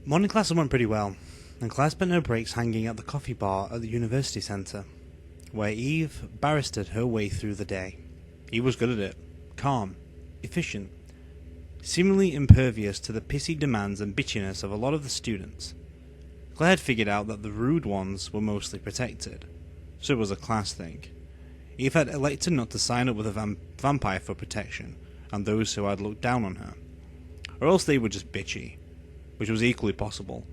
Morning class went pretty well, and Claire spent her breaks hanging at the coffee bar at the university centre, where Eve barristered her way through the day. Eve was good at it, calm, efficient, seemingly impervious to the pissy demands and bitchiness of a lot of the students. Claire had figured out that the rude ones were mostly protected, so it was a class thing. Eve had elected not to sign up with a vampire for protection, and those who had looked down on her, or else they were just bitchy, which was equally possible.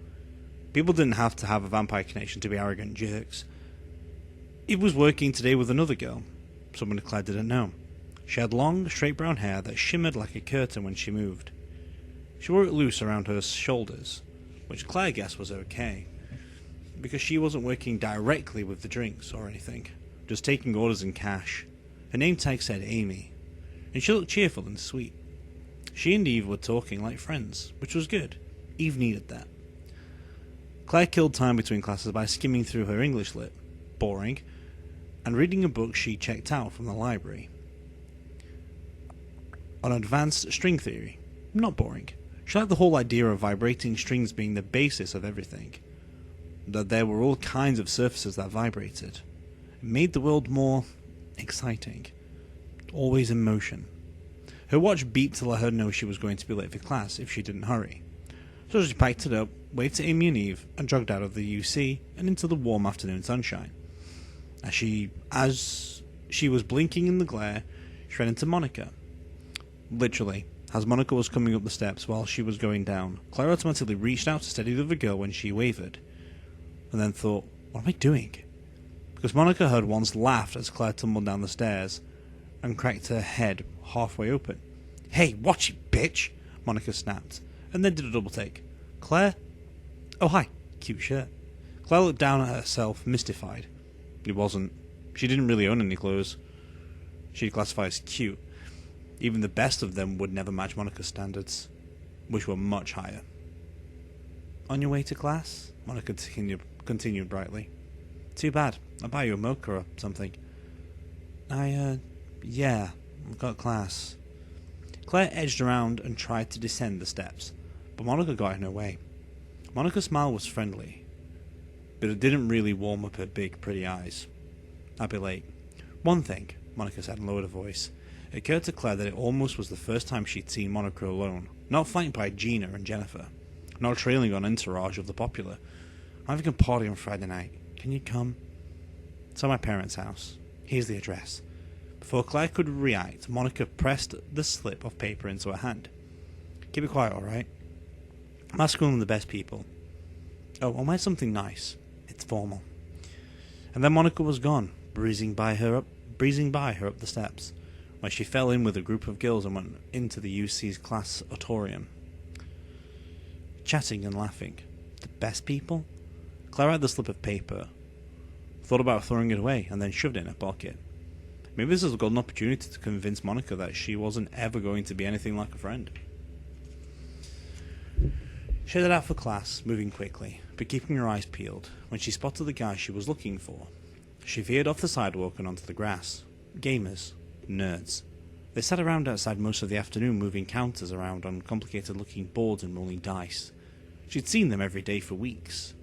People didn't have to have a vampire connection to be arrogant jerks. Eve was working today with another girl, someone Claire didn't know. She had long, straight brown hair that shimmered like a curtain when she moved. She wore it loose around her shoulders, which Claire guessed was okay, because she wasn't working directly with the drinks or anything, just taking orders in cash. Her name tag said Amy, and she looked cheerful and sweet. She and Eve were talking like friends, which was good. Eve needed that. Claire killed time between classes by skimming through her English lit, boring, and reading a book she checked out from the library. On advanced string theory, not boring. She liked the whole idea of vibrating strings being the basis of everything, that there were all kinds of surfaces that vibrated. It made the world more exciting, always in motion. Her watch beeped to let her know she was going to be late for class if she didn't hurry. So she packed it up, waved to Amy and Eve, and jogged out of the UC and into the warm afternoon sunshine. As she was blinking in the glare, she ran into Monica. Literally, as Monica was coming up the steps while she was going down, Claire automatically reached out to steady the other girl when she wavered, and then thought, what am I doing? Because Monica had once laughed as Claire tumbled down the stairs and cracked her head halfway open. Hey, watch it, bitch! Monica snapped, and then did a double take. Claire? Oh, hi. Cute shirt. Claire looked down at herself, mystified. It wasn't. She didn't really own any clothes she'd classify as cute. Even the best of them would never match Monica's standards, which were much higher. On your way to class? Monica continued brightly. Too bad. I'll buy you a mocha or something. Yeah, I've got class. Claire edged around and tried to descend the steps, but Monica got in her way. Monica's smile was friendly, but it didn't really warm up her big, pretty eyes. I'd be late. One thing, Monica said in a lowered voice. It occurred to Claire that it almost was the first time she'd seen Monica alone, not flanked by Gina and Jennifer, not trailing on entourage of the popular. I'm having a party on Friday night. Can you come? It's at my parents' house. Here's the address. Before Claire could react, Monica pressed the slip of paper into her hand. Keep it quiet, alright? I'm asking one of the best people. Oh, I'll wear something nice. It's formal. And then Monica was gone, breezing by her up the steps, where she fell in with a group of girls and went into the UC's class auditorium. Chatting and laughing. The best people? Claire had the slip of paper, thought about throwing it away, and then shoved it in her pocket. Maybe this was a golden opportunity to convince Monica that she wasn't ever going to be anything like a friend. She headed out for class, moving quickly, but keeping her eyes peeled, when she spotted the guy she was looking for. She veered off the sidewalk and onto the grass. Gamers. Nerds. They sat around outside most of the afternoon moving counters around on complicated-looking boards and rolling dice. She'd seen them every day for weeks,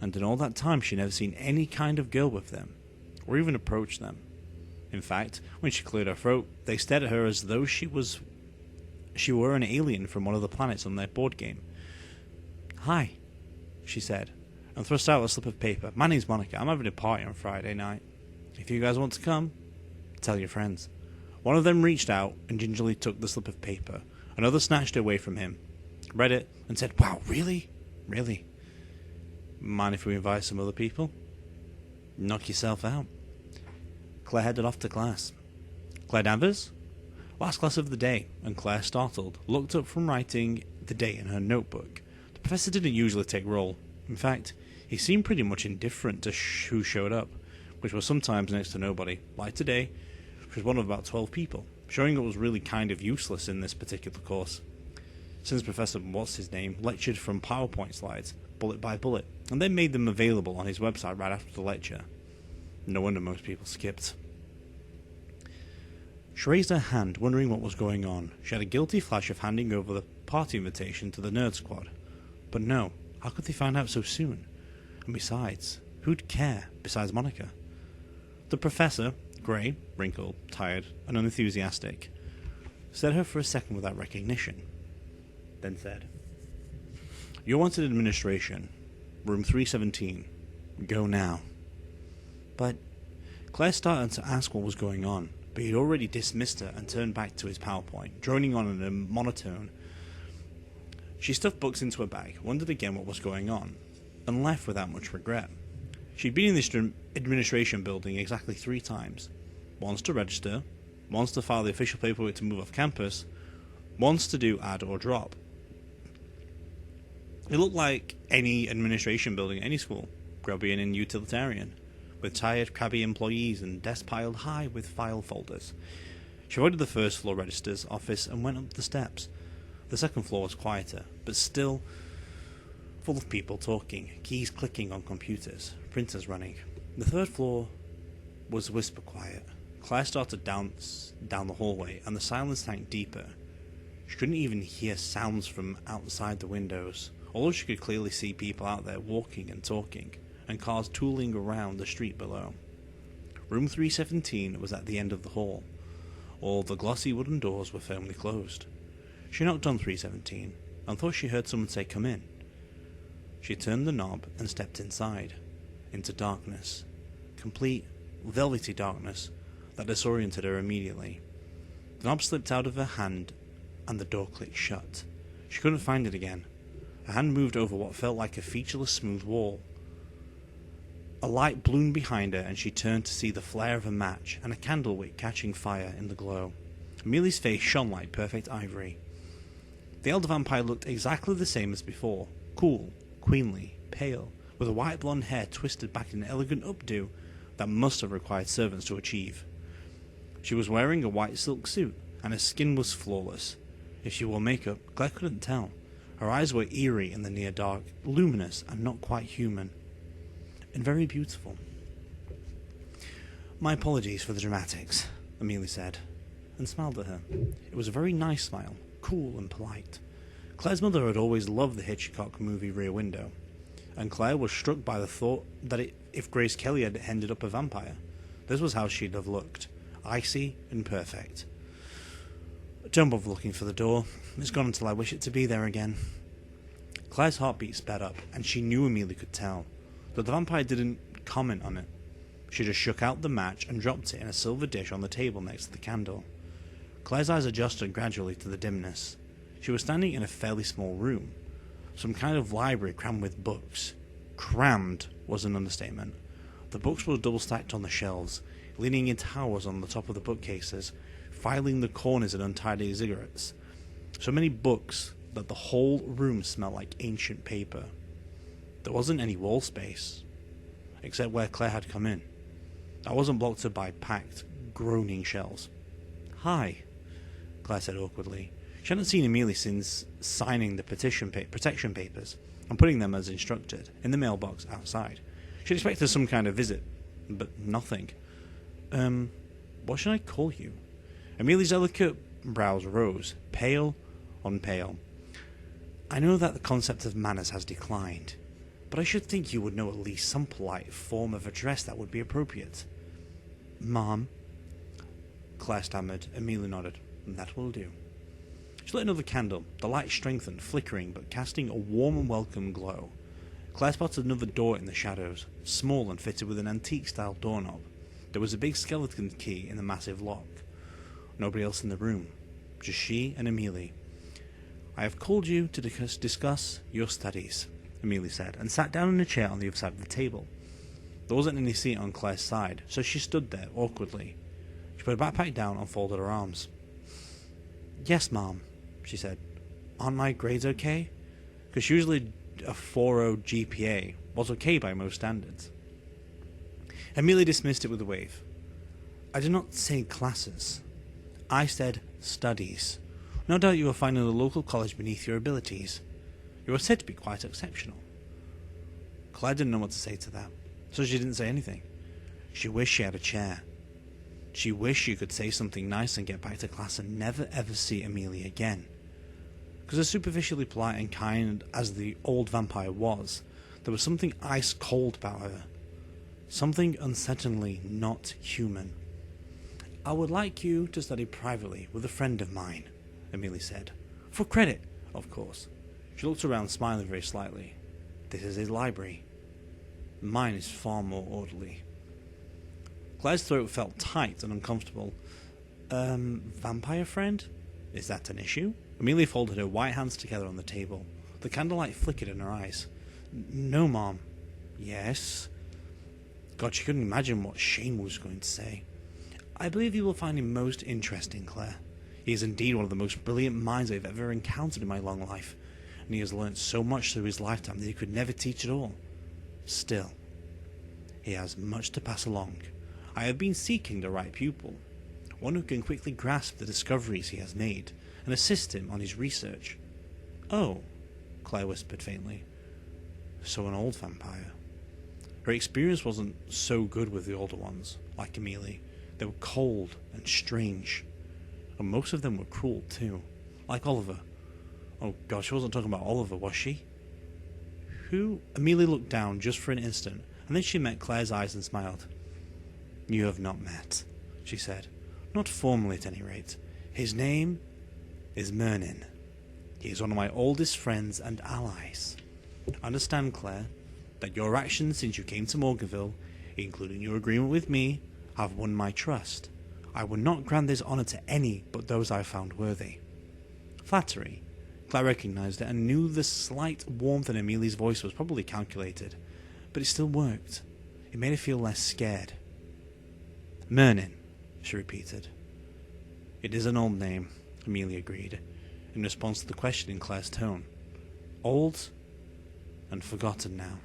and in all that time she'd never seen any kind of girl with them, or even approached them. In fact, when she cleared her throat, they stared at her as though she were an alien from one of the planets on their board game. Hi, she said, and thrust out a slip of paper. My name's Monica. I'm having a party on Friday night. If you guys want to come, tell your friends. One of them reached out and gingerly took the slip of paper. Another snatched it away from him, read it, and said, Wow, really? Really? Mind if we invite some other people? Knock yourself out. Claire headed off to class. Claire Danvers? Last class of the day, and Claire, startled, looked up from writing the date in her notebook. The professor didn't usually take roll. In fact, he seemed pretty much indifferent to who showed up, which was sometimes next to nobody, like today, which was one of about 12 people, showing it was really kind of useless in this particular course, since Professor What's-His-Name lectured from PowerPoint slides, bullet by bullet, and then made them available on his website right after the lecture. No wonder most people skipped. She raised her hand, wondering what was going on. She had a guilty flash of handing over the party invitation to the Nerd Squad. But no, how could they find out so soon? And besides, who'd care besides Monica? The professor, grey, wrinkled, tired, and unenthusiastic, stared at her for a second without recognition, then said, "You're wanted administration. Room 317. Go now." But Claire started to ask what was going on, but he'd already dismissed her and turned back to his PowerPoint, droning on in a monotone. She stuffed books into her bag, wondered again what was going on, and left without much regret. She'd been in this administration building exactly 3 times. Once to register, once to file the official paperwork to move off campus, once to do add or drop. It looked like any administration building at any school, grubby and utilitarian, with tired, crabby employees and desks piled high with file folders. She avoided the first floor register's office and went up the steps. The second floor was quieter, but still full of people talking, keys clicking on computers, printers running. The third floor was whisper quiet. Claire started down the hallway, and the silence sank deeper. She couldn't even hear sounds from outside the windows, although she could clearly see people out there walking and talking, and cars tooling around the street below. Room 317 was at the end of the hall. All the glossy wooden doors were firmly closed. She knocked on 317, and thought she heard someone say, "Come in." She turned the knob and stepped inside, into darkness, complete, velvety darkness that disoriented her immediately. The knob slipped out of her hand, and the door clicked shut. She couldn't find it again. Her hand moved over what felt like a featureless smooth wall. A light bloomed behind her, and she turned to see the flare of a match and a candle wick catching fire in the glow. Amelia's face shone like perfect ivory. The elder vampire looked exactly the same as before, cool, queenly, pale, with her white blonde hair twisted back in an elegant updo that must have required servants to achieve. She was wearing a white silk suit, and her skin was flawless. If she wore makeup, Claire couldn't tell. Her eyes were eerie in the near dark, luminous and not quite human, and very beautiful. "My apologies for the dramatics," Amelia said, and smiled at her. It was a very nice smile, cool and polite. Claire's mother had always loved the Hitchcock movie Rear Window, and Claire was struck by the thought that if Grace Kelly had ended up a vampire, this was how she'd have looked, icy and perfect. "Don't bother looking for the door. It's gone until I wish it to be there again." Claire's heartbeat sped up, and she knew Amelia could tell, but the vampire didn't comment on it. She just shook out the match and dropped it in a silver dish on the table next to the candle. Claire's eyes adjusted gradually to the dimness. She was standing in a fairly small room, some kind of library crammed with books. Crammed was an understatement. The books were double stacked on the shelves, leaning in towers on the top of the bookcases, filing the corners in untidy ziggurats. So many books that the whole room smelled like ancient paper. There wasn't any wall space, except where Claire had come in. That wasn't blocked up by packed, groaning shelves. "Hi," Claire said awkwardly. She hadn't seen Amelia since signing the protection papers and putting them as instructed in the mailbox outside. She'd expected some kind of visit, but nothing. What should I call you?" Amelia's delicate brows rose, pale on pale. "I know that the concept of manners has declined, but I should think you would know at least some polite form of address that would be appropriate." "Mom," Claire stammered. Amelia nodded. "That will do." She lit another candle. The light strengthened, flickering, but casting a warm and welcome glow. Claire spotted another door in the shadows, small and fitted with an antique-style doorknob. There was a big skeleton key in the massive lock. Nobody else in the room, just she and Amelia. "I have called you to discuss your studies," Amelia said, and sat down in a chair on the other side of the table. There wasn't any seat on Claire's side, so she stood there, awkwardly. She put her backpack down and folded her arms. "Yes, Mom," she said. "Aren't my grades okay?" Because usually a 4.0 GPA was okay by most standards. Amelia dismissed it with a wave. "I did not say classes. I said studies. No doubt you will find in the local college beneath your abilities. You are said to be quite exceptional." Claire didn't know what to say to that, so she didn't say anything. She wished she had a chair. She wished she could say something nice and get back to class and never ever see Amelia again. Because as superficially polite and kind as the old vampire was, there was something ice cold about her. Something unsettlingly not human. "I would like you to study privately with a friend of mine," Amelie said. "For credit, of course." She looked around, smiling very slightly. "This is his library. Mine is far more orderly." Claire's throat felt tight and uncomfortable. Vampire friend? Is that an issue?" Amelia folded her white hands together on the table. The candlelight flickered in her eyes. "No, Mom." "Yes?" God, she couldn't imagine what Shane was going to say. "I believe you will find him most interesting, Claire. He is indeed one of the most brilliant minds I have ever encountered in my long life, and he has learnt so much through his lifetime that he could never teach it all. Still, he has much to pass along. I have been seeking the right pupil, one who can quickly grasp the discoveries he has made and assist him on his research." "Oh," Claire whispered faintly. "So an old vampire." Her experience wasn't so good with the older ones, like Amelie. They were cold and strange, and most of them were cruel too, like Oliver. Oh God, she wasn't talking about Oliver, was she? "Who?" Amelie looked down just for an instant, and then she met Claire's eyes and smiled. "You have not met," she said. "Not formally at any rate. His name is Mernin. He is one of my oldest friends and allies. Understand, Claire, that your actions since you came to Morganville, including your agreement with me, have won my trust. I would not grant this honour to any but those I found worthy." Flattery. Claire recognised it and knew the slight warmth in Amelia's voice was probably calculated, but it still worked. It made her feel less scared. "Mernin," she repeated. "It is an old name," Amelia agreed, in response to the question in Claire's tone. "Old and forgotten now.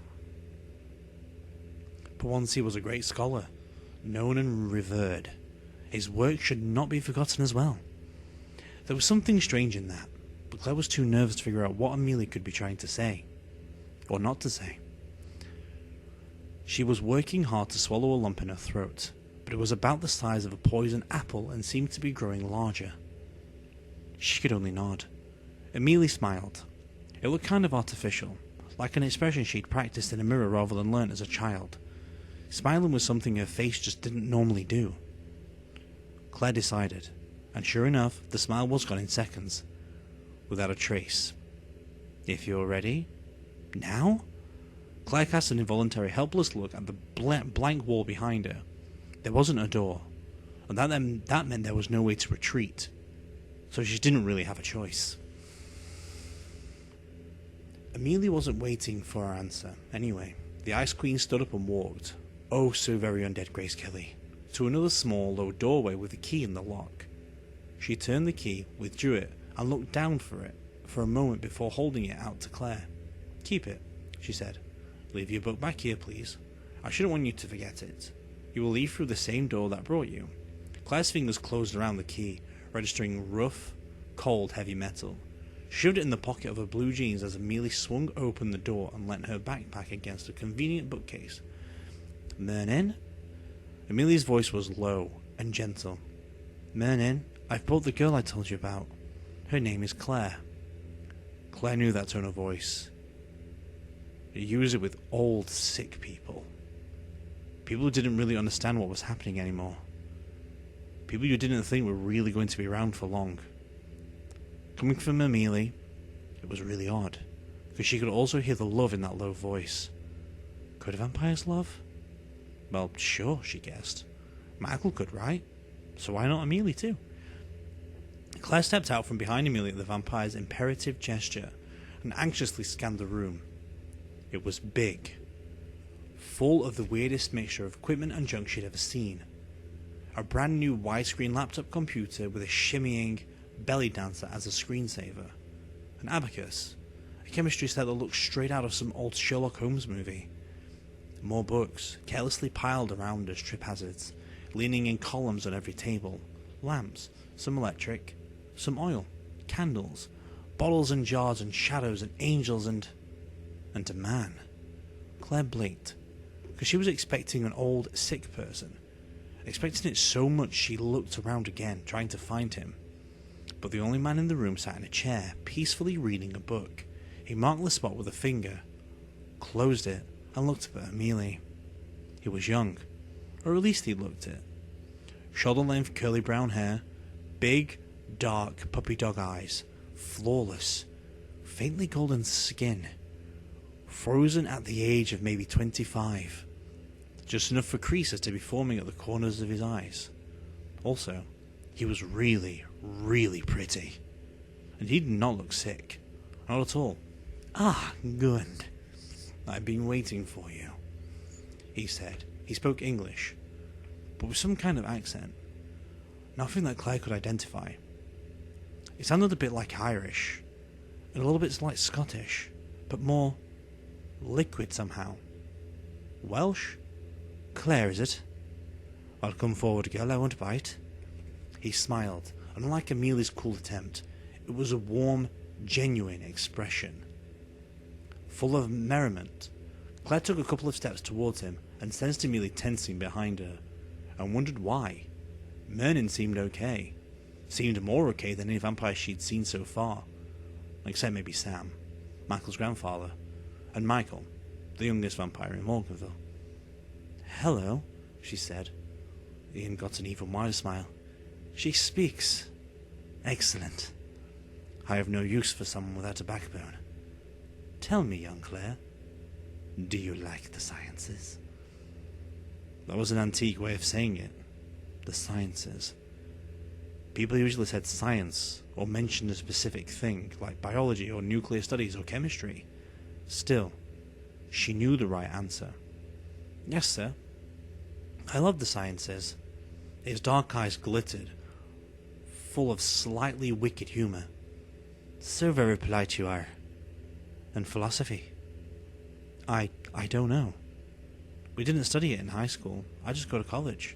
But once he was a great scholar, known and revered. His work should not be forgotten as well." There was something strange in that, but Claire was too nervous to figure out what Amelia could be trying to say, or not to say. She was working hard to swallow a lump in her throat, but it was about the size of a poisoned apple and seemed to be growing larger. She could only nod. Amelia smiled. It looked kind of artificial, like an expression she'd practiced in a mirror rather than learnt as a child. Smiling was something her face just didn't normally do. Claire decided, and sure enough, the smile was gone in seconds, without a trace. "If you're ready, now?" Claire cast an involuntary helpless look at the blank wall behind her. There wasn't a door, and that meant there was no way to retreat, so she didn't really have a choice. Amelia wasn't waiting for her answer, anyway. The Ice Queen stood up and walked, oh so very undead Grace Kelly, to another small, low doorway with a key in the lock. She turned the key, withdrew it, and looked down for it for a moment before holding it out to Claire. "Keep it," she said. "Leave your book back here, please. I shouldn't want you to forget it. You will leave through the same door that brought you." Claire's fingers closed around the key, registering rough, cold, heavy metal. She shoved it in the pocket of her blue jeans as Amelia swung open the door and leant her backpack against a convenient bookcase. "Mernin?" Amelia's voice was low and gentle. "Mernin, I've brought the girl I told you about. Her name is Claire." Claire knew that tone of voice. You use it with old, sick people. People who didn't really understand what was happening anymore. People you didn't think were really going to be around for long. Coming from Amelia, it was really odd, because she could also hear the love in that low voice. Could vampires love? Well, sure, she guessed. Michael could, right? So why not Amelia too? Claire stepped out from behind Amelia at the vampire's imperative gesture and anxiously scanned the room. It was big, full of the weirdest mixture of equipment and junk she'd ever seen. A brand new widescreen laptop computer with a shimmying belly dancer as a screensaver. An abacus. A chemistry set that looked straight out of some old Sherlock Holmes movie. More books, carelessly piled around as trip hazards, leaning in columns on every table. Lamps, some electric, some oil, candles, bottles and jars and shadows and angels and a man. Claire blinked, because she was expecting an old, sick person. Expecting it so much she looked around again, trying to find him. but the only man in the room sat in a chair, peacefully reading a book. He marked the spot with a finger, closed it, and looked up at Amelie. He was young, or at least he looked it. Shoulder-length curly brown hair, big, dark puppy dog eyes, flawless, faintly golden skin, frozen at the age of maybe 25, just enough for creases to be forming at the corners of his eyes. Also, he was really, really pretty, and he did not look sick, not at all. "Ah, good. I've been waiting for you," he said. He spoke English, but with some kind of accent, nothing that Claire could identify. It sounded a bit like Irish, and a little bit like Scottish, but more liquid somehow. "Welsh? Claire, is it? I'll come forward, girl, I won't bite." He smiled, and unlike Amelia's cool attempt, it was a warm, genuine expression. Full of merriment, Claire took a couple of steps towards him and sensed Amelia tensing behind her, and wondered why. Merlin seemed okay. Seemed more okay than any vampire she'd seen so far, except maybe Sam, Michael's grandfather, and Michael, the youngest vampire in Morganville. "Hello," she said. Ian got an even wider smile. "She speaks. Excellent. I have no use for someone without a backbone. Tell me, young Claire, do you like the sciences?" That was an antique way of saying it. The sciences. People usually said science, or mentioned a specific thing, like biology or nuclear studies or chemistry. Still, she knew the right answer. "Yes, sir. I love the sciences." His dark eyes glittered, full of slightly wicked humour. "So very polite you are. And philosophy?" I don't know. We didn't study it in high school. I just go to college."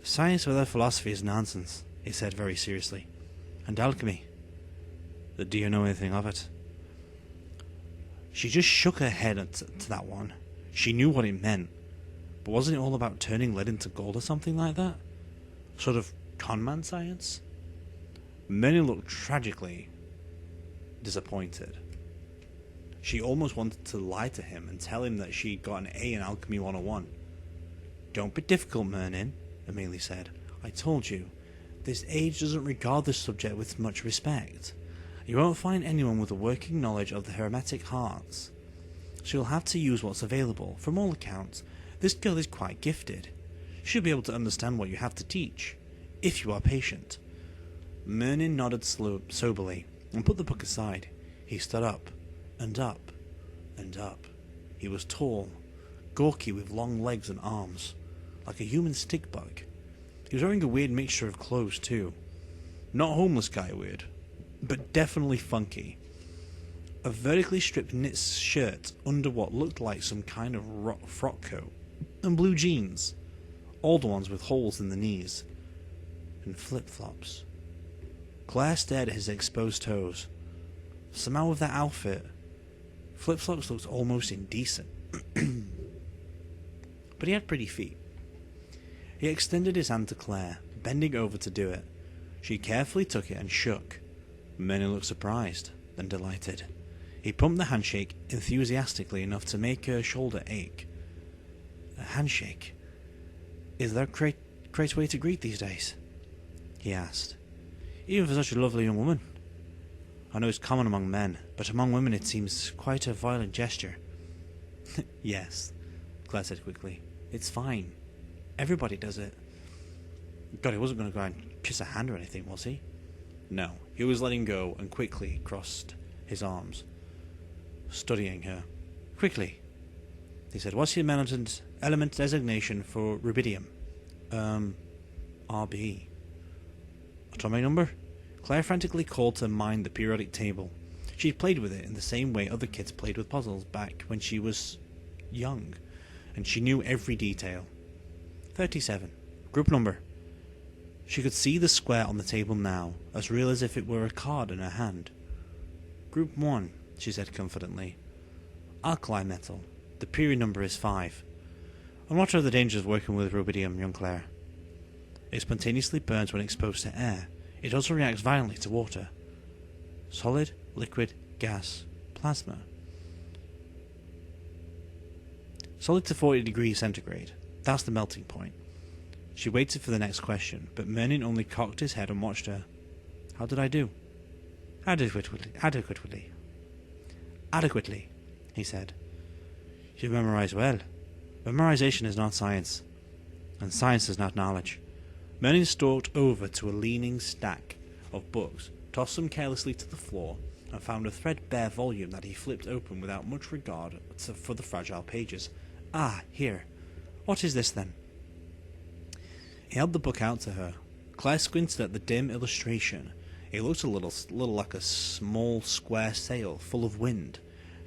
"Science without philosophy is nonsense," he said very seriously. "And alchemy. Do you know anything of it?" She just shook her head to that one. She knew what it meant. But wasn't it all about turning lead into gold or something like that? Sort of conman science? Merlin looked tragically disappointed. She almost wanted to lie to him and tell him that she'd got an A in Alchemy 101. "Don't be difficult, Merlin," Amelie said. "I told you, this age doesn't regard the subject with much respect. You won't find anyone with a working knowledge of the hermetic hearts. So you'll have to use what's available. From all accounts, this girl is quite gifted. She'll be able to understand what you have to teach, if you are patient." Merlin nodded soberly and put the book aside. He stood up, and up, and up. He was tall, gawky with long legs and arms, like a human stick bug. He was wearing a weird mixture of clothes too. Not homeless guy weird, but definitely funky. A vertically stripped knit shirt under what looked like some kind of frock coat, and blue jeans, old ones with holes in the knees, and flip-flops. Claire stared at his exposed toes. Somehow with that outfit, flip-flops looked almost indecent. But he had pretty feet. He extended his hand to Claire, bending over to do it. She carefully took it and shook. Merlin looked surprised, then delighted. He pumped the handshake enthusiastically enough to make her shoulder ache. "A handshake? Is there a great way to greet these days?" he asked. "Even for such a lovely young woman. I know it's common among men, but among women it seems quite a violent gesture." "Yes," Claire said quickly. "It's fine. Everybody does it." God, he wasn't going to go and kiss a hand or anything, was he? No, he was letting go and quickly crossed his arms, studying her. "Quickly," he said. "What's your element designation for rubidium?" RB. "Atomic number?" Claire frantically called to mind the periodic table. She'd played with it in the same way other kids played with puzzles back when she was young, and she knew every detail. 37. Group number. She could see the square on the table now, as real as if it were a card in her hand. "Group 1, she said confidently. "Alkali metal. The period number is 5. And what are the dangers of working with rubidium, young Claire?" "It spontaneously burns when exposed to air. It also reacts violently to water. Solid, liquid, gas, plasma. Solid to 40 degrees centigrade. That's the melting point. She waited for the next question, but Merlin only cocked his head and watched her. How did I do? Adequately, he said. You memorize well. Memorization is not science, and science is not knowledge. Merlin stalked over to a leaning stack of books, tossed them carelessly to the floor, and found a threadbare volume that he flipped open without much regard for the fragile pages. Ah, here. What is this, then? He held the book out to her. Claire squinted at the dim illustration. It looked a little like a small square sail full of wind.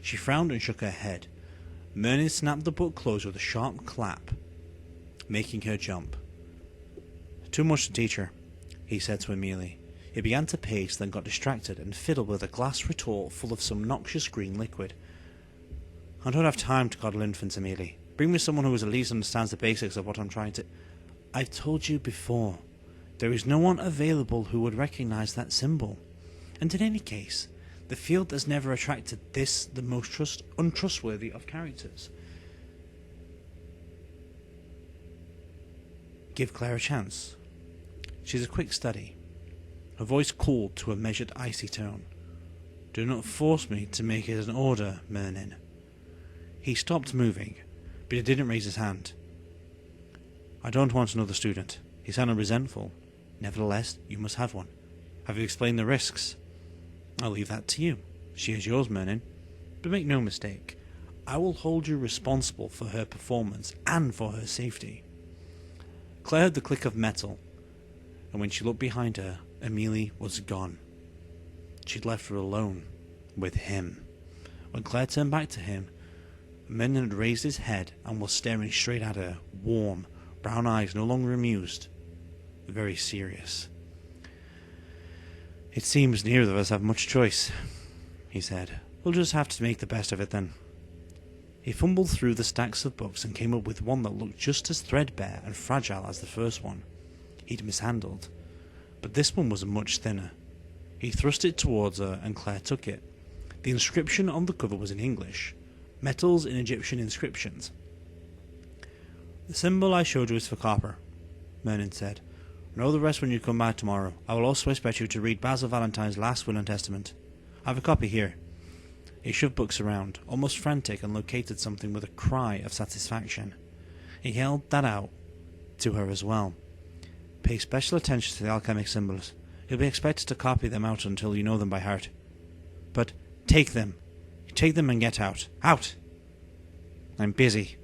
She frowned and shook her head. Merlin snapped the book closed with a sharp clap, making her jump. Too much to teach her, he said to Amelie. He began to pace, then got distracted and fiddled with a glass retort full of some noxious green liquid. I don't have time to coddle infants, Amelie. Bring me someone who at least understands the basics of what I'm trying to... I've told you before, there is no one available who would recognize that symbol. And in any case, the field has never attracted this, the most untrustworthy of characters. Give Claire a chance. She's a quick study. Her voice cooled to a measured, icy tone. Do not force me to make it an order, Merlin. He stopped moving, but he didn't raise his hand. I don't want another student. He sounded resentful. Nevertheless, you must have one. Have you explained the risks? I'll leave that to you. She is yours, Merlin. But make no mistake, I will hold you responsible for her performance and for her safety. Claire heard the click of metal, and when she looked behind her, Amelie was gone. She'd left her alone with him. When Claire turned back to him, Merlin had raised his head and was staring straight at her, warm, brown eyes no longer amused, very serious. It seems neither of us have much choice, he said. We'll just have to make the best of it then. He fumbled through the stacks of books and came up with one that looked just as threadbare and fragile as the first one he'd mishandled, but this one was much thinner. He thrust it towards her and Claire took it. The inscription on the cover was in English, metals in Egyptian inscriptions. The symbol I showed you is for copper, Merlin said. Know the rest when you come back tomorrow. I will also expect you to read Basil Valentine's last will and testament. I have a copy here. He shoved books around, almost frantic, and located something with a cry of satisfaction. He held that out to her as well. Pay special attention to the alchemic symbols. You'll be expected to copy them out until you know them by heart. But take them. Take them and get out. Out! I'm busy.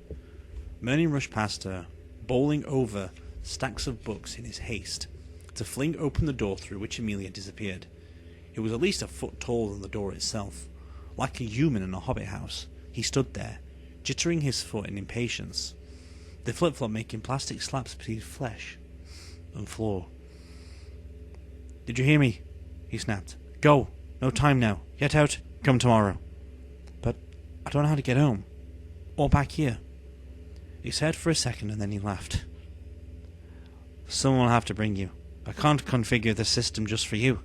Merlin rushed past her, bowling over stacks of books in his haste, to fling open the door through which Amelia disappeared. It was at least a foot taller than the door itself. Like a human in a hobbit house, he stood there, jittering his foot in impatience, the flip-flop making plastic slaps between flesh and floor. Did you hear me? He snapped. Go! No time now. Get out. Come tomorrow. But I don't know how to get home. Or back here. He said for a second and then he laughed. Someone will have to bring you. I can't configure the system just for you.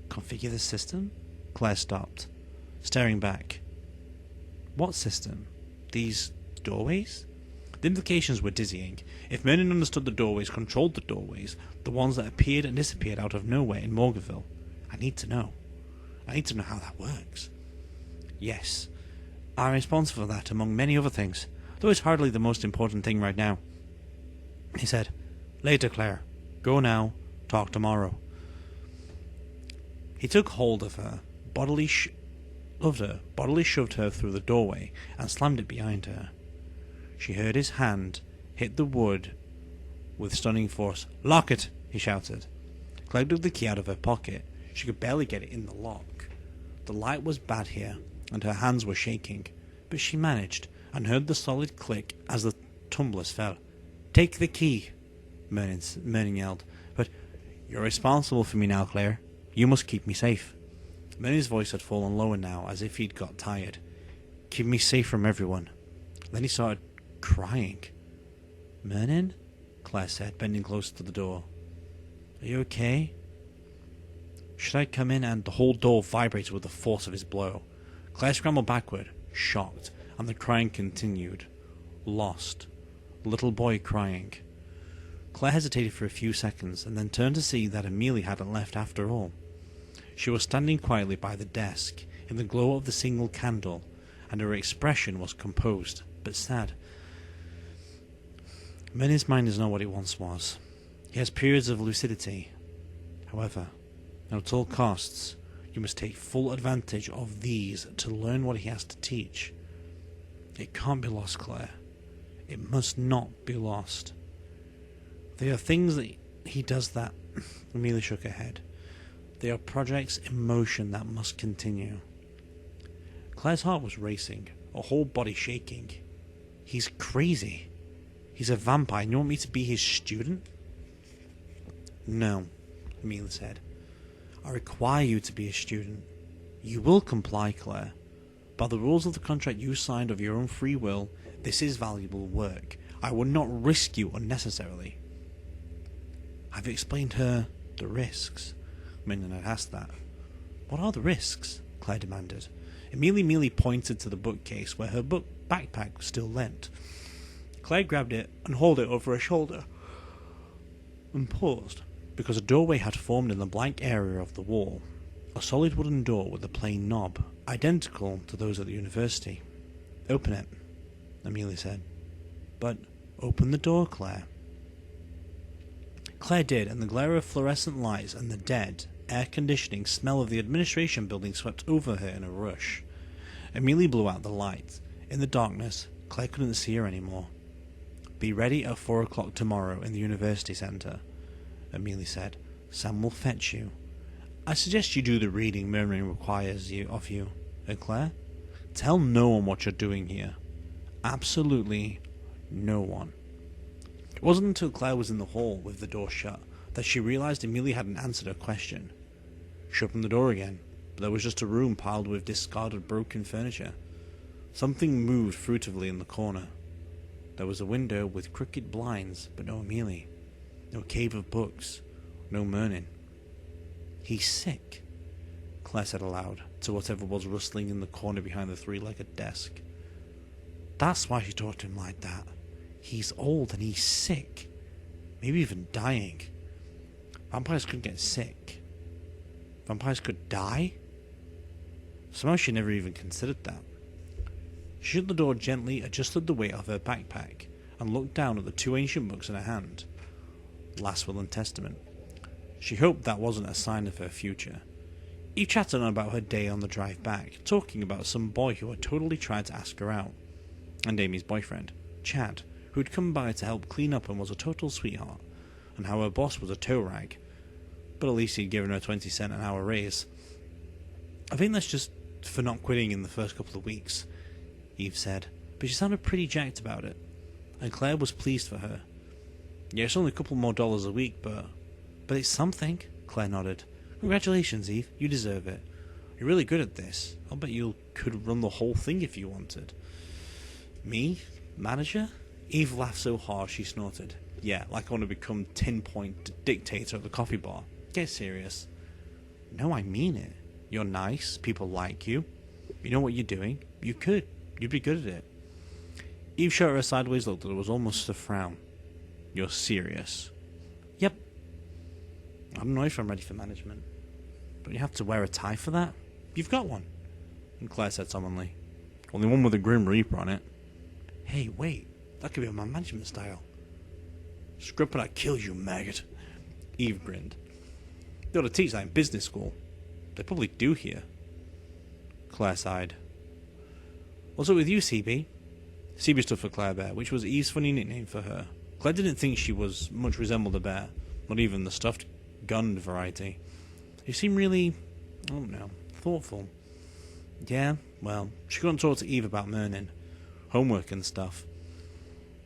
Configure the system? Claire stopped, staring back. What system? These doorways? The implications were dizzying. If Merlin understood the doorways, controlled the doorways, the ones that appeared and disappeared out of nowhere in Morganville, I need to know. I need to know how that works. Yes, I'm responsible for that among many other things, though it's hardly the most important thing right now. He said, Later, Claire. Go now. Talk tomorrow. He took hold of her, bodily shoved her through the doorway, and slammed it behind her. She heard his hand hit the wood with stunning force. Lock it! He shouted. Claire took the key out of her pocket. She could barely get it in the lock. The light was bad here, and her hands were shaking, but she managed, and heard the solid click as the tumblers fell. Take the key! Merlin yelled. But you're responsible for me now, Claire. You must keep me safe. Merlin's voice had fallen lower now, as if he'd got tired. Keep me safe from everyone. Then he started crying. Merlin? Claire said, bending closer to the door. Are you okay? Should I come in? And the whole door vibrated with the force of his blow. Claire scrambled backward, shocked, and the crying continued. Lost. Little boy crying. Claire hesitated for a few seconds, and then turned to see that Amelia hadn't left after all. She was standing quietly by the desk, in the glow of the single candle, and her expression was composed, but sad. Merlin's mind is not what it once was. He has periods of lucidity. However, at all costs, you must take full advantage of these to learn what he has to teach. It can't be lost, Claire. It must not be lost. There are things that he does that... Amelia shook her head. They are projects in motion that must continue. Claire's heart was racing, her whole body shaking. He's crazy. He's a vampire, and you want me to be his student? No, Amelia said. I require you to be a student. You will comply, Claire. By the rules of the contract you signed of your own free will, this is valuable work. I would not risk you unnecessarily. Have you explained her the risks? Minion had asked that. What are the risks? Claire demanded. Amelia merely pointed to the bookcase where her book backpack was still lent. Claire grabbed it and hauled it over her shoulder, and paused, because a doorway had formed in the blank area of the wall, a solid wooden door with a plain knob, identical to those at the university. Open it, Amelia said. But open the door, Claire. Claire did, and the glare of fluorescent lights and the dead, air-conditioning smell of the administration building swept over her in a rush. Amelia blew out the light. In the darkness, Claire couldn't see her anymore. Be ready at 4 o'clock tomorrow in the university centre, Amelia said. Sam will fetch you. I suggest you do the reading Murmuring requires of you. And Claire? Tell no one what you're doing here. Absolutely no one. It wasn't until Claire was in the hall with the door shut that she realised Amelia hadn't answered her question. She opened the door again, but there was just a room piled with discarded broken furniture. Something moved furtively in the corner. There was a window with crooked blinds, but no Amelia. No cave of books. No Merlin. He's sick, Claire said aloud to whatever was rustling in the corner behind the three-legged desk. That's why she talked to him like that. He's old and he's sick. Maybe even dying. Vampires could get sick. Vampires could die? Somehow she never even considered that. She shut the door gently, adjusted the weight of her backpack, and looked down at the two ancient books in her hand. Last Will and Testament. She hoped that wasn't a sign of her future. Eve chatted on about her day on the drive back, talking about some boy who had totally tried to ask her out, and Amy's boyfriend, Chad, who had come by to help clean up and was a total sweetheart, and how her boss was a tow rag, but at least he'd given her a 20-cent an hour raise. I think that's just for not quitting in the first couple of weeks, Eve said, but she sounded pretty jacked about it, and Claire was pleased for her. Yeah, it's only a couple more dollars a week, but it's something, Claire nodded. Congratulations, Eve, you deserve it. You're really good at this. I'll bet you could run the whole thing if you wanted. Me? Manager? Eve laughed so hard she snorted. Yeah, like I want to become Tin Point dictator at the coffee bar. Get serious. No, I mean it. You're nice, people like you. You know what you're doing. You could. You'd be good at it. Eve shot her a sideways look that was almost a frown. You're serious? Yep. I don't know if I'm ready for management. But you have to wear a tie for that? You've got one. And Claire said solemnly. Only one with a Grim Reaper on it. Hey, wait. That could be my management style. Scrub and I kill you, maggot. Eve grinned. They ought to teach that in business school. They probably do here. Claire sighed. What's up with you, CB? CB stood for Claire Bear, which was Eve's funny nickname for her. Claire didn't think she was much resembled a bear, not even the stuffed gun variety. She seemed really, I don't know, thoughtful. Yeah, well, she couldn't talk to Eve about Merlin, homework and stuff.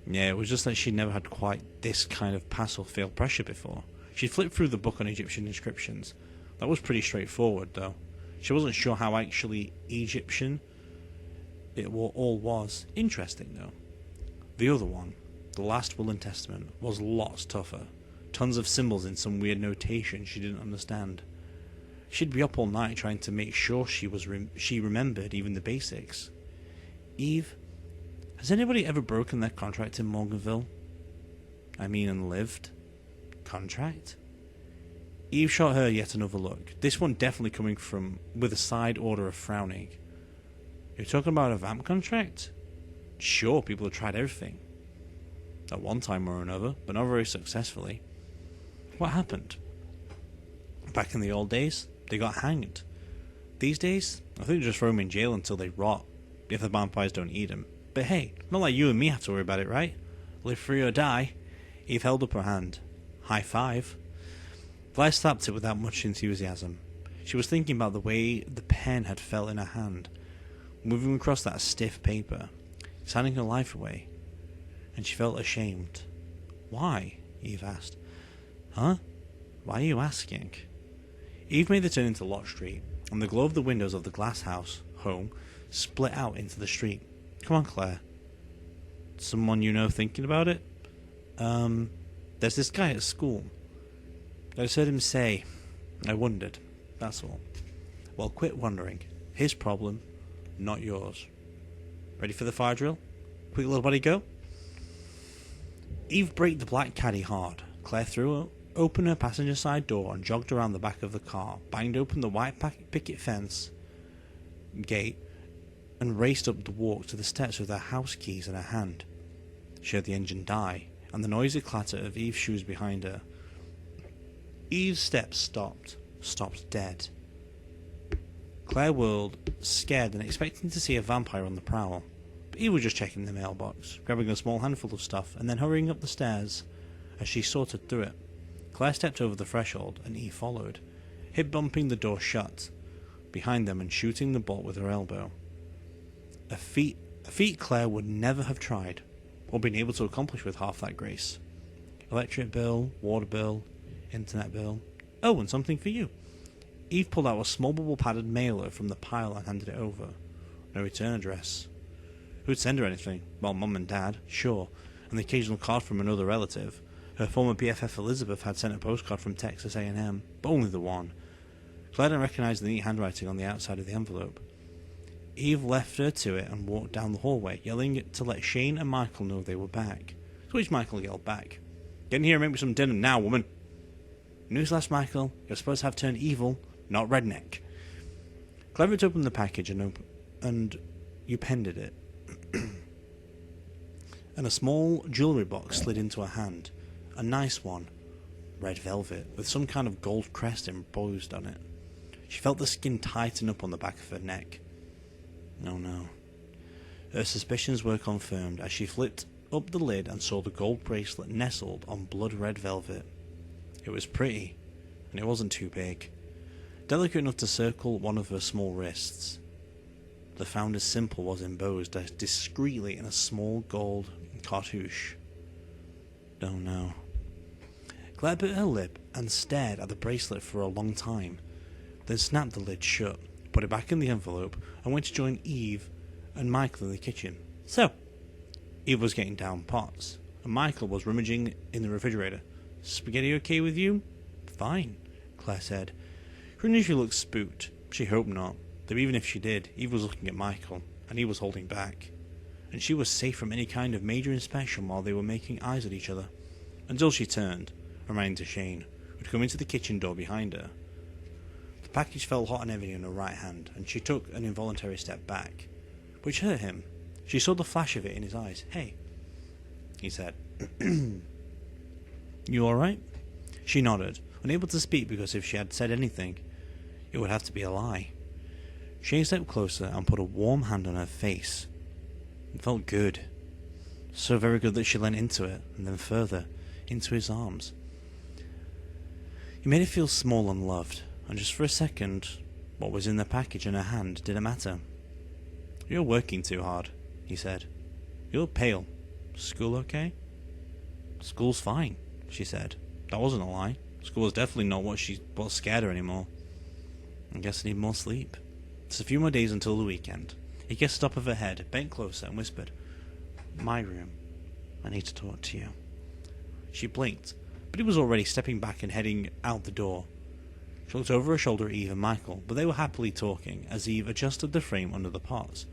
Yeah, it was just that she'd never had quite this kind of pass or fail pressure before. She'd flipped through the book on Egyptian inscriptions. That was pretty straightforward, though. She wasn't sure how actually Egyptian it all was. Interesting, though. The other one, the Last Will and Testament, was lots tougher. Tons of symbols in some weird notation she didn't understand. She'd be up all night trying to make sure she remembered even the basics. Eve, has anybody ever broken their contract in Morganville? I mean, and lived? Contract? Eve shot her yet another look, this one definitely coming from with a side order of frowning. You're talking about a vamp contract? Sure, people have tried everything. At one time or another, but not very successfully. What happened? Back in the old days, they got hanged. These days, I think they just throw them in jail until they rot, if the vampires don't eat them. But hey, not like you and me have to worry about it, right? Live free or die. Eve held up her hand. High five. Claire slapped it without much enthusiasm. She was thinking about the way the pen had felt in her hand, moving across that stiff paper, signing her life away, and she felt ashamed. Why? Eve asked. Huh? Why are you asking? Eve made the turn into Lot Street, and the glow of the windows of the glass house, home, split out into the street. Come on, Claire. Someone you know thinking about it? There's this guy at school. I just heard him say. I wondered. That's all. Well, quit wondering. His problem, not yours. Ready for the fire drill? Quick little buddy go? Eve braked the black caddy hard. Claire threw open her passenger side door and jogged around the back of the car, banged open the white picket fence gate, and raced up the walk to the steps with her house keys in her hand. She heard the engine die, and the noisy clatter of Eve's shoes behind her. Eve's steps stopped dead. Claire whirled, scared and expecting to see a vampire on the prowl. But Eve was just checking the mailbox, grabbing a small handful of stuff, and then hurrying up the stairs as she sorted through it. Claire stepped over the threshold, and Eve followed, hip bumping the door shut behind them and shooting the bolt with her elbow. A feat Claire would never have tried, or been able to accomplish with half that grace. Electric bill, water bill, internet bill. Oh, and something for you. Eve pulled out a small bubble-padded mailer from the pile and handed it over. No return address. Who'd send her anything? Well, Mum and Dad, sure, and the occasional card from another relative. Her former BFF Elizabeth had sent a postcard from Texas A&M, but only the one. Claire didn't recognise the neat handwriting on the outside of the envelope. Eve left her to it and walked down the hallway, yelling to let Shane and Michael know they were back. To which Michael yelled back, "Get in here and make me some dinner now, woman." Newsflash, Michael, you're supposed to have turned evil, not redneck. Claire ripped open the package and you pended it. And a small jewellery box slid into her hand. A nice one. Red velvet, with some kind of gold crest embossed on it. She felt the skin tighten up on the back of her neck. Oh no. Her suspicions were confirmed as she flipped up the lid and saw the gold bracelet nestled on blood-red velvet. It was pretty, and it wasn't too big. Delicate enough to circle one of her small wrists. The founder's symbol was embossed discreetly in a small gold cartouche. Oh no. Claire bit her lip and stared at the bracelet for a long time, then snapped the lid shut, put it back in the envelope, and went to join Eve and Michael in the kitchen. So, Eve was getting down pots, and Michael was rummaging in the refrigerator. Spaghetti okay with you? Fine, Claire said. She unusually looked spooked. She hoped not, though even if she did, Eve was looking at Michael, and he was holding back. And she was safe from any kind of major inspection while they were making eyes at each other. Until she turned, and ran into Shane, who'd come into the kitchen door behind her. The package fell hot and heavy in her right hand, and she took an involuntary step back, which hurt him. She saw the flash of it in his eyes. "Hey," he said. "You alright?" She nodded, unable to speak because if she had said anything, it would have to be a lie. Shane stepped closer and put a warm hand on her face. It felt good. So very good that she leant into it, and then further, into his arms. He made her feel small and loved, and just for a second, what was in the package in her hand didn't matter. "You're working too hard," he said. "You look pale. School okay?" "School's fine," she said. That wasn't a lie. School was definitely not what scared her anymore. "I guess I need more sleep. It's a few more days until the weekend." He kissed the top of her head, bent closer, and whispered, "My room. I need to talk to you." She blinked, but he was already stepping back and heading out the door. She looked over her shoulder at Eve and Michael, but they were happily talking as Eve adjusted the flame under the pots,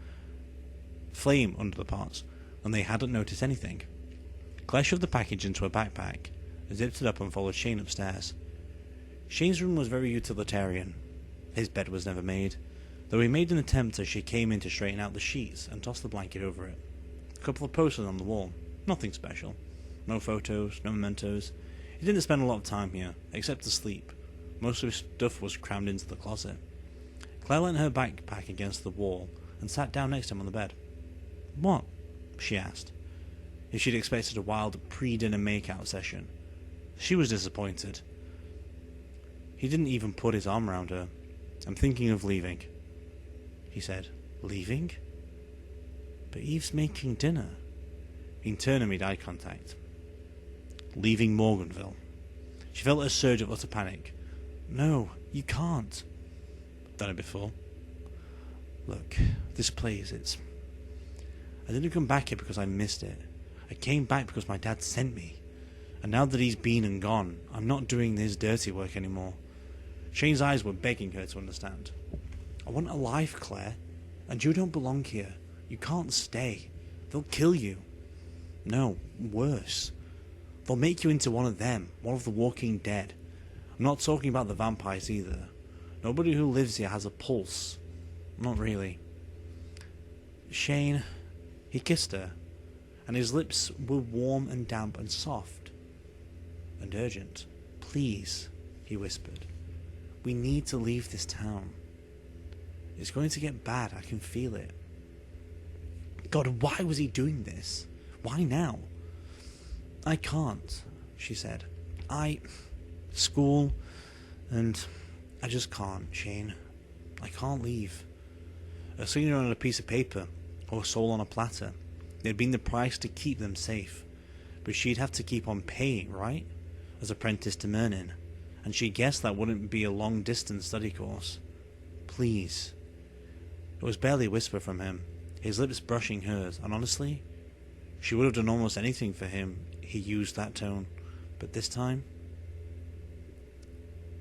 and they hadn't noticed anything. Claire shoved the package into her backpack, zipped it up and followed Shane upstairs. Shane's room was very utilitarian. His bed was never made, though he made an attempt as she came in to straighten out the sheets and toss the blanket over it. A couple of posters on the wall, nothing special. No photos, no mementos. He didn't spend a lot of time here, except to sleep. Most of his stuff was crammed into the closet. Claire leant her backpack against the wall and sat down next to him on the bed. "What?" she asked. If she'd expected a wild pre-dinner make-out session, she was disappointed. He didn't even put his arm around her. "I'm thinking of leaving," he said. "Leaving?" "But Eve's making dinner." He turned and made eye contact. "Leaving Morganville." She felt a surge of utter panic. "No, you can't." "I've done it before." "Look, this place, I didn't come back here because I missed it. I came back because my dad sent me. And now that he's been and gone, I'm not doing this dirty work anymore." Shane's eyes were begging her to understand. "I want a life, Claire. And you don't belong here. You can't stay. They'll kill you. No, worse. They'll make you into one of them, one of the Walking Dead. I'm not talking about the vampires either. Nobody who lives here has a pulse. Not really." "Shane," he kissed her, and his lips were warm and damp and soft and urgent. "Please," he whispered. "We need to leave this town. It's going to get bad, I can feel it." God, why was he doing this? Why now? "I can't," she said. School, and I just can't, Shane. I can't leave." A signature on a piece of paper, or a soul on a platter. It had been the price to keep them safe. But she'd have to keep on paying, right? As apprentice to Mernin. And she guessed that wouldn't be a long-distance study course. "Please." It was barely a whisper from him, his lips brushing hers, and honestly, she would have done almost anything for him. He used that tone. But this time...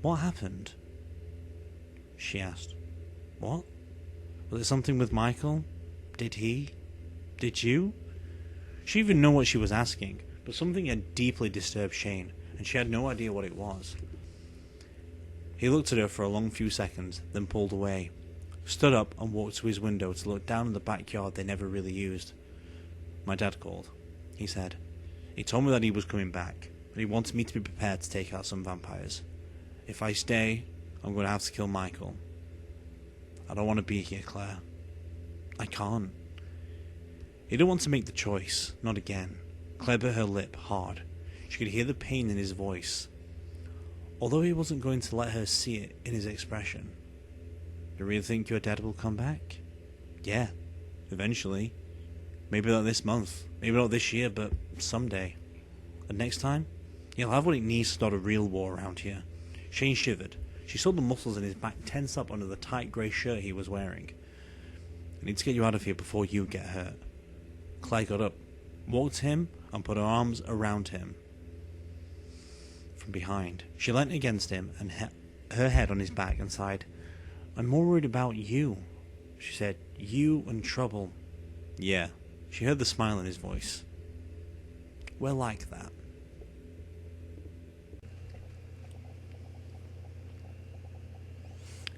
"What happened?" she asked. "What? Was it something with Michael? Did you?" She didn't even know what she was asking, but something had deeply disturbed Shane, and she had no idea what it was. He looked at her for a long few seconds, then pulled away, stood up and walked to his window to look down at the backyard they never really used. "My dad called," he said. "He told me that he was coming back, but he wanted me to be prepared to take out some vampires. If I stay, I'm going to have to kill Michael. I don't want to be here, Claire. I can't." He didn't want to make the choice, not again. Claire bit her lip hard. She could hear the pain in his voice, although he wasn't going to let her see it in his expression. "You really think your dad will come back?" "Yeah, eventually. Maybe not this month, maybe not this year, but someday. And next time, he'll have what it needs to start a real war around here." Shane shivered. She saw the muscles in his back tense up under the tight grey shirt he was wearing. "I need to get you out of here before you get hurt." Claire got up, walked to him, and put her arms around him from behind. She leant against him and her head on his back and sighed. "I'm more worried about you," she said. "You and trouble." "Yeah." She heard the smile in his voice. "We're like that."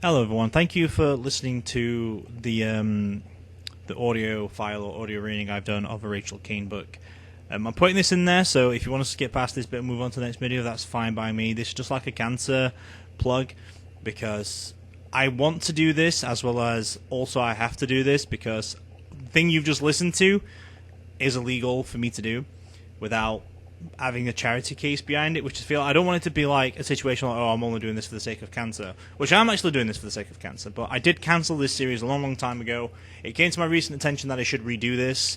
Hello everyone, thank you for listening to the audio file or audio reading I've done of a Rachel Kane book. I'm putting this in there, so if you want to skip past this bit and move on to the next video, that's fine by me. This is just like a cancer plug, because I want to do this, as well as also I have to do this, because the thing you've just listened to is illegal for me to do without having a charity case behind it, which I feel I don't want it to be like a situation like, oh, I'm only doing this for the sake of cancer, which I'm actually doing this for the sake of cancer, but I did cancel this series a long time ago. It came to my recent attention that I should redo this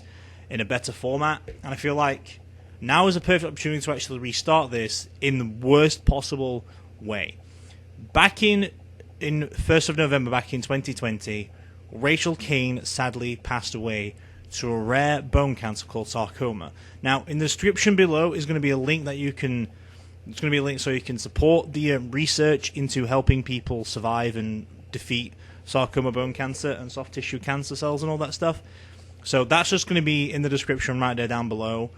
in a better format, and I feel like now is a perfect opportunity to actually restart this in the worst possible way. Back in 1st of November, back in 2020, Rachel Kane sadly passed away to a rare bone cancer called sarcoma. Now, in the description below is going to be a link that you can It's going to be a link so you can support the research into helping people survive and defeat sarcoma bone cancer and soft tissue cancer cells and all that stuff. So that's just going to be in the description right there down below.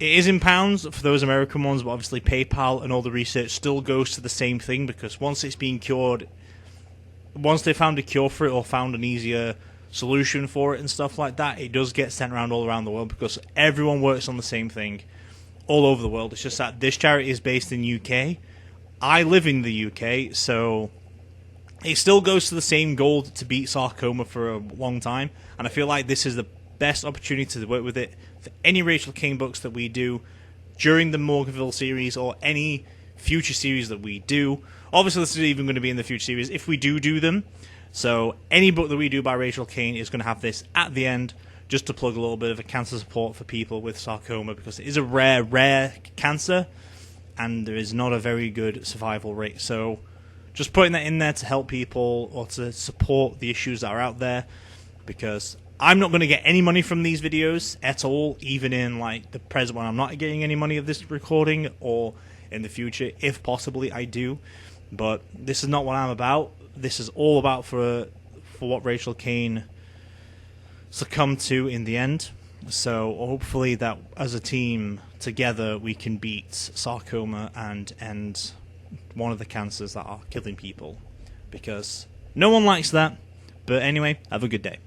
It is in pounds for those American ones, but obviously PayPal and all the research still goes to the same thing, because once it's been cured, once they found a cure for it or found an easier solution for it and stuff like that, it does get sent around all around the world, because everyone works on the same thing all over the world. It's just that this charity is based in UK. I live in the UK, so it still goes to the same goal to beat sarcoma for a long time, and I feel like this is the best opportunity to work with it for any Rachel Kane books that we do during the Morganville series or any future series that we do. Obviously, this is even going to be in the future series if we do them. So any book that we do by Rachel Kane is going to have this at the end, just to plug a little bit of a cancer support for people with sarcoma, because it is a rare cancer, and there is not a very good survival rate. So just putting that in there to help people or to support the issues that are out there, because I'm not going to get any money from these videos at all, even in like the present one. I'm not getting any money of this recording, or in the future, if possibly I do. But this is not what I'm about. This is all about for what Rachel Kane succumbed to in the end. So hopefully that as a team together we can beat sarcoma and end one of the cancers that are killing people, because no one likes that. But anyway, have a good day.